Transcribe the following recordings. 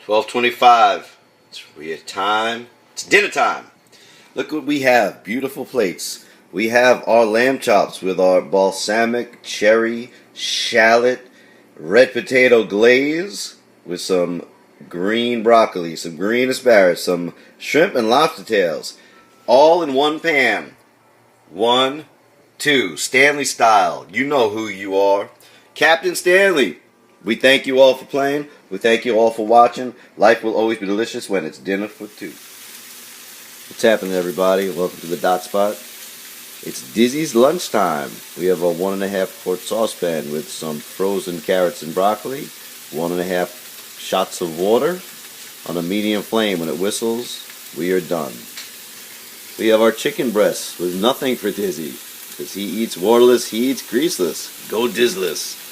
12:25. It's time. It's dinner time. Look what we have. Beautiful plates. We have our lamb chops with our balsamic, cherry, shallot, red potato glaze with some green broccoli, some green asparagus, some shrimp and lobster tails. All in one pan. 1, 2. Stanley style. You know who you are. Captain Stanley. We thank you all for playing. We thank you all for watching. Life will always be delicious when it's dinner for two. What's happening, everybody? Welcome to the Dot Spot. It's Dizzy's lunchtime. We have a 1.5 quart saucepan with some frozen carrots and broccoli, 1.5 shots of water on a medium flame. When it whistles, we are done. We have our chicken breasts with nothing for Dizzy, because he eats waterless, he eats greaseless. Go Dizzless.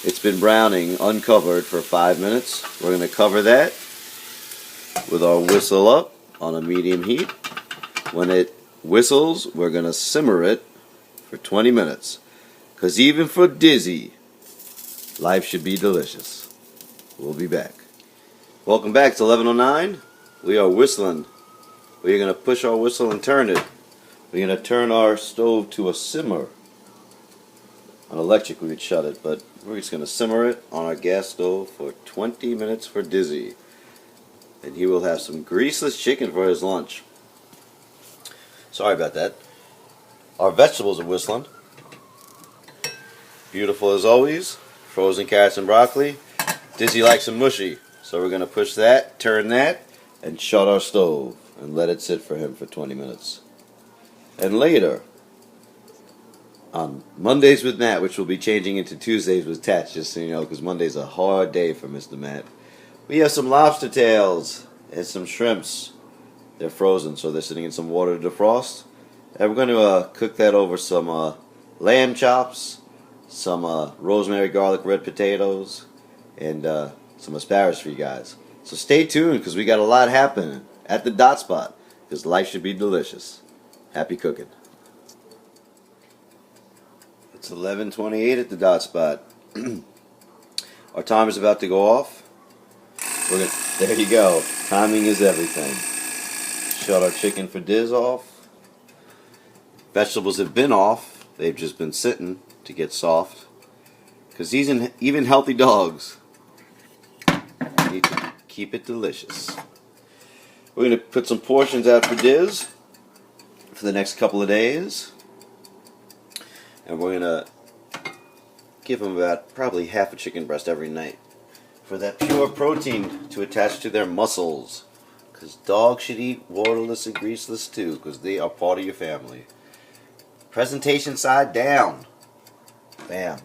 It's been browning uncovered for 5 minutes. We're going to cover that with our whistle up on a medium heat. When it whistles, we're going to simmer it for 20 minutes. Because even for Dizzy, life should be delicious. We'll be back. Welcome back. It's 11:09. We are whistling. We're going to push our whistle and turn it. We're going to turn our stove to a simmer. On electric, we could shut it, but we're just going to simmer it on our gas stove for 20 minutes for Dizzy. And he will have some greaseless chicken for his lunch. Sorry about that. Our vegetables are whistling. Beautiful as always. Frozen carrots and broccoli. Dizzy likes them mushy, so we're going to push that, turn that, and shut our stove and let it sit for him for 20 minutes. And later, on Mondays with Matt, which will be changing into Tuesdays with Tat, just so you know, because Monday's a hard day for Mr. Matt. We have some lobster tails and some shrimps. They're frozen, so they're sitting in some water to defrost. And we're going to cook that over some lamb chops, some rosemary, garlic, red potatoes, and some asparagus for you guys. So stay tuned, because we got a lot happening at the Dot Spot, because life should be delicious. Happy cooking. It's 11:28 at the Dot Spot. Our timer's about to go off. There you go. Timing is everything. Shut our chicken for Diz off. Vegetables have been off. They've just been sitting to get soft. Because even healthy dogs need to keep it delicious. We're going to put some portions out for Diz for the next couple of days. And we're going to give them about probably half a chicken breast every night for that pure protein to attach to their muscles. Because dogs should eat waterless and greaseless too, because they are part of your family. Presentation side down. Bam.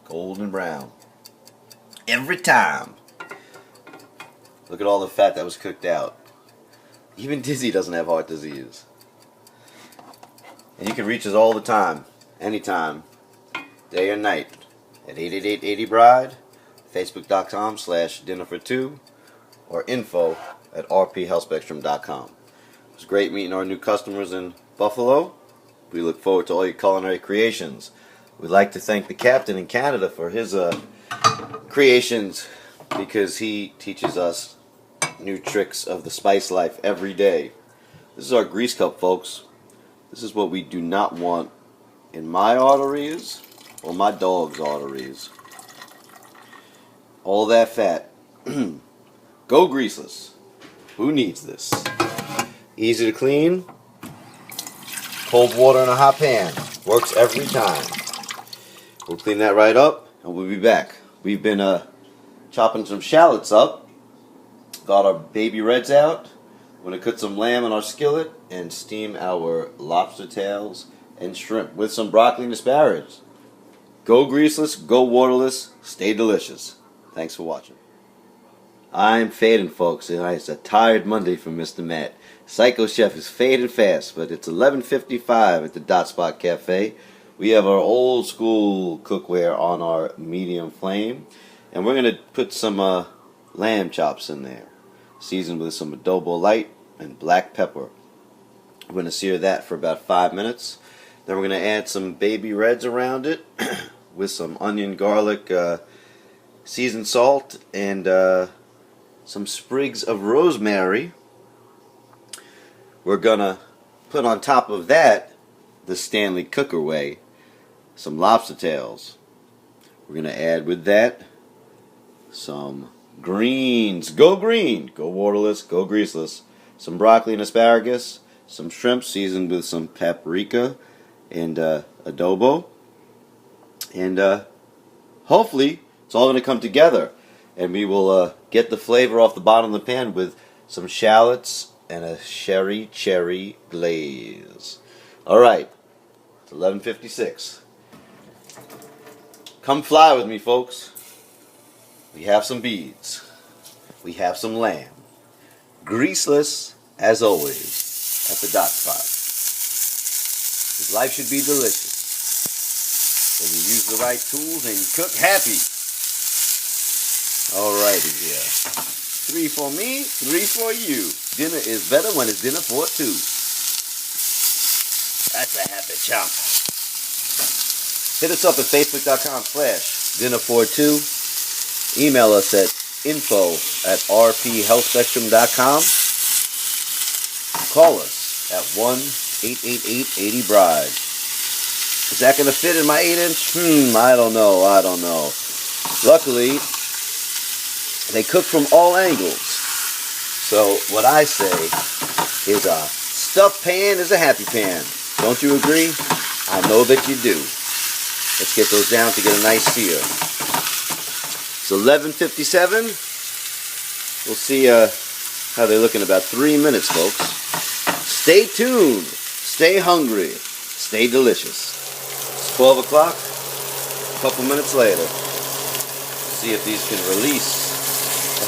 Golden brown. Every time. Look at all the fat that was cooked out. Even Dizzy doesn't have heart disease. And you can reach us all the time. Anytime, day or night, at 888-80-BRIDE, Facebook.com/dinnerfor2, or info@rphealthspectrum.com. It was great meeting our new customers in Buffalo. We look forward to all your culinary creations. We'd like to thank the captain in Canada for his creations, because he teaches us new tricks of the spice life every day. This is our grease cup, folks. This is what we do not want in my arteries or my dog's arteries. All that fat. Go greaseless. Who needs this? Easy to clean. Cold water in a hot pan. Works every time. We'll clean that right up and we'll be back. We've been chopping some shallots up. Got our baby reds out. We're going to cook some lamb in our skillet and steam our lobster tails and shrimp with some broccoli and asparagus. Go greaseless, go waterless, stay delicious. Thanks for watching. I'm fading, folks, and it's a tired Monday for Mr. Matt. Psycho Chef is fading fast, but it's 11:55 at the Dot Spot Cafe. We have our old school cookware on our medium flame, and we're going to put some lamb chops in there, seasoned with some adobo light and black pepper. We're going to sear that for about 5 minutes. Then we're going to add some baby reds around it with some onion, garlic, seasoned salt, and some sprigs of rosemary. We're gonna put on top of that the Stanley Cookerway, some lobster tails. We're gonna add with that some greens. Go green, go waterless, go greaseless. Some broccoli and asparagus, some shrimp seasoned with some paprika and adobo, and hopefully it's all going to come together, and we will get the flavor off the bottom of the pan with some shallots and a sherry cherry glaze. All right, it's 11:56. Come fly with me, folks. We have some beads. We have some lamb. Greaseless, as always, at the Dot Spot. Because life should be delicious. When you use the right tools and you cook happy. Alrighty here. 3 for me, 3 for you. Dinner is better when it's dinner for 2. That's a happy chop. Hit us up at facebook.com/dinner42. Email us at info@rphealthspectrum.com. Call us at 1-888-80-BRIDE. Is that going to fit in my 8-inch? I don't know. Luckily, they cook from all angles. So what I say is a stuffed pan is a happy pan. Don't you agree? I know that you do. Let's get those down to get a nice sear. It's 11:57. We'll see how they're looking in about 3 minutes, folks. Stay tuned. Stay hungry. Stay delicious. It's 12 o'clock. A couple minutes later. See if these can release.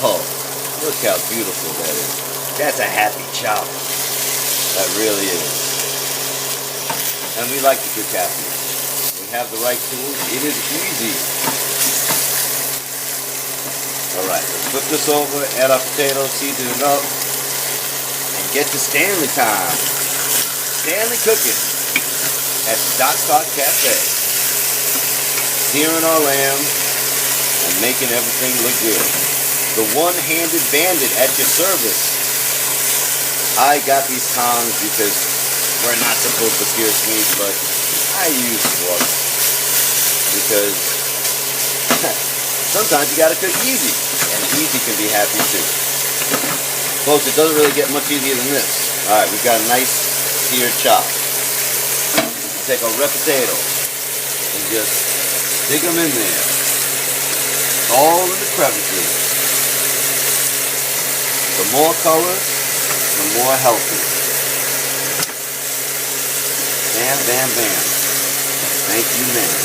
Oh, look how beautiful that is. That's a happy chop. That really is. And we like to cook happy. We have the right tools. It is easy. Alright, let's flip this over, add our potatoes, season it up, and get to Stanley time. Stanley cooking at the Dot Spot Cafe. Searing our lamb and making everything look good. The one-handed bandit at your service. I got these tongs because we're not supposed to pierce meat, but I use water because sometimes you gotta cook easy, and easy can be happy too. Folks, it doesn't really get much easier than this. Alright, we've got a nice seared chop. Take our red potato and just stick them in there. All in the crevices. The more color, the more healthy. Bam, bam, bam. Thank you, man.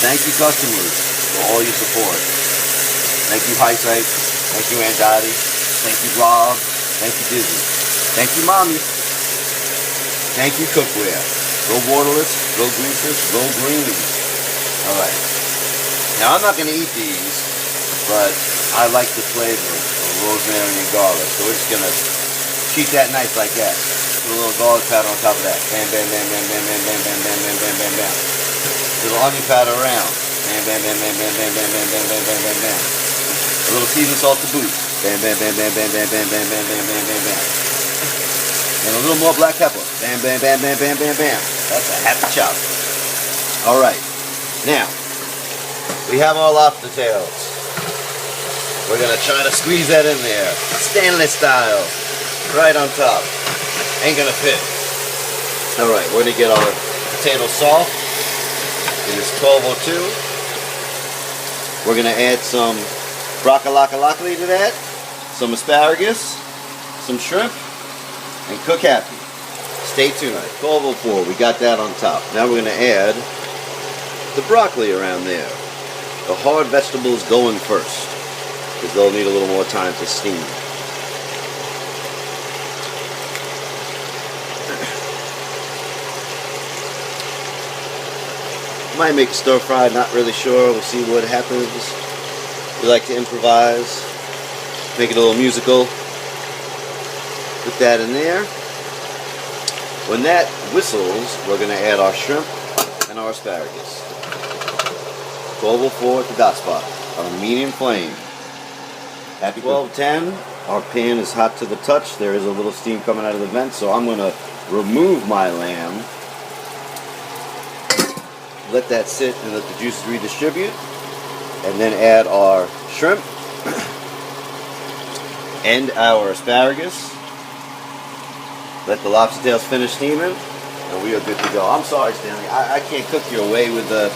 Thank you, customers, for all your support. Thank you, Highsight. Thank you, Andotti. Thank you, Rob. Thank you, Disney. Thank you, Mommy. Thank you, Cookware. Go waterless, go greaseless, go green. Alright. Now, I'm not going to eat these, but I like the flavor of rosemary and garlic. So we're just going to cheat that knife like that. Put a little garlic powder on top of that. Bam, bam, bam, bam, bam, bam, bam, bam, bam, bam, bam, bam, bam. Little onion powder around. Bam, bam, bam, bam, bam, bam, bam, bam, bam, bam, bam, bam, bam. A little seasoned salt to boot. Bam, bam, bam, bam, bam, bam, bam, bam, bam, bam, bam, bam, bam. And a little more black pepper. Bam, bam, bam, bam, bam, bam, bam. That's a happy chop. Alright. Now, we have our lobster tails. We're going to try to squeeze that in there. Stanley style. Right on top. Ain't going to fit. Alright, we're going to get our potatoes soft. It is 12:02. We're going to add some broccoli to that. Some asparagus. Some shrimp. And cook happy. Stay tuned. 12:04. We got that on top. Now we're going to add the broccoli around there. The hard vegetables going first, because they'll need a little more time to steam. Might make a stir fry, not really sure. We'll see what happens. We like to improvise, make it a little musical. Put that in there. When that whistles, we're going to add our shrimp and our asparagus. 12:04 at the Dot Spot on a medium flame. Happy 12:10. Our pan is hot to the touch. There is a little steam coming out of the vent, so I'm going to remove my lamb. Let that sit and let the juices redistribute. And then add our shrimp and our asparagus. Let the lobster tails finish steaming, and we are good to go. I'm sorry, Stanley. I can't cook your way with the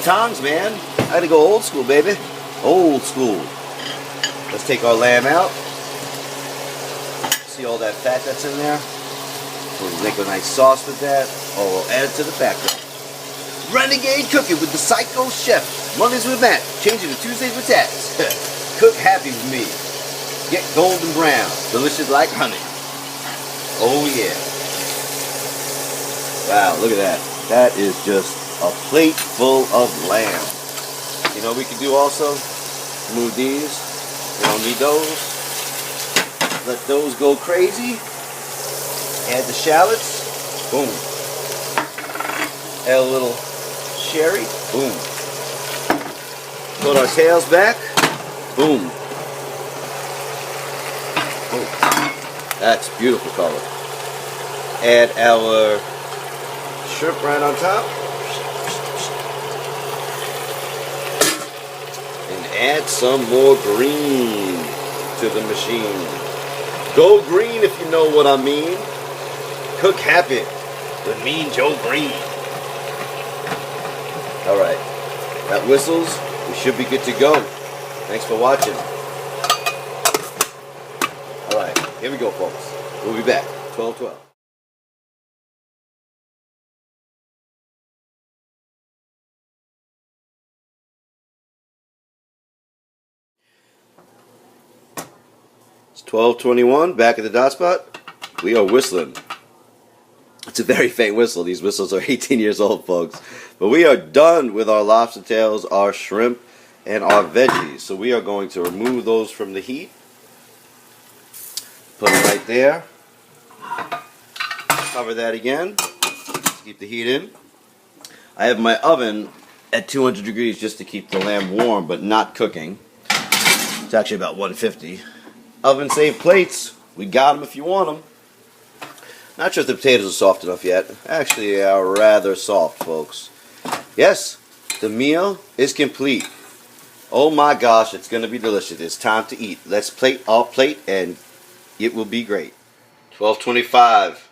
tongs, man. I had to go old school, baby. Old school. Let's take our lamb out. See all that fat that's in there? We'll make a nice sauce with that, or we'll add it to the background. Renegade Cooking with the Psycho Chef. Mondays with Matt, changing to Tuesdays with Tats. Cook happy with me. Get golden brown, delicious like honey. Oh yeah. Wow, look at that. That is just a plate full of lamb. You know what we can do also? Remove these. We don't need those. Let those go crazy. Add the shallots. Boom. Add a little sherry. Boom. Put our tails back. Boom. Oh, that's beautiful color. Add our shrimp right on top. And add some more green to the machine. Go green if you know what I mean. Cook happy with Mean Joe Green. Alright, that whistles. We should be good to go. Thanks for watching. Alright, here we go, folks. We'll be back. 12:12. It's 12:21, back at the dot spot. We are whistling. It's a very faint whistle. These whistles are 18 years old, folks. But we are done with our lobster tails, our shrimp, and our veggies. So we are going to remove those from the heat. Put them right there. Cover that again. Keep the heat in. I have my oven at 200 degrees just to keep the lamb warm, but not cooking. It's actually about 150. Oven safe plates. We got them if you want them. Not sure if the potatoes are soft enough yet. Actually, they are rather soft, folks. Yes, the meal is complete. Oh my gosh, it's going to be delicious. It's time to eat. Let's plate our plate, and it will be great. 12:25.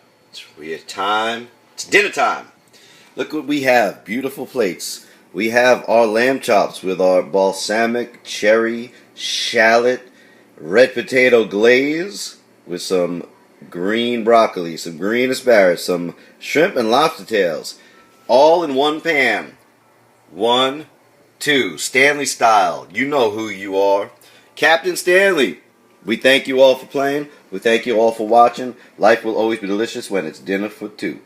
It's time. It's dinner time. Look what we have. Beautiful plates. We have our lamb chops with our balsamic, cherry, shallot, red potato glaze with some green broccoli, some green asparagus, some shrimp and lobster tails, all in one pan. 1, 2, Stanley style. You know who you are. Captain Stanley. We thank you all for playing. We thank you all for watching. Life will always be delicious when it's dinner for two.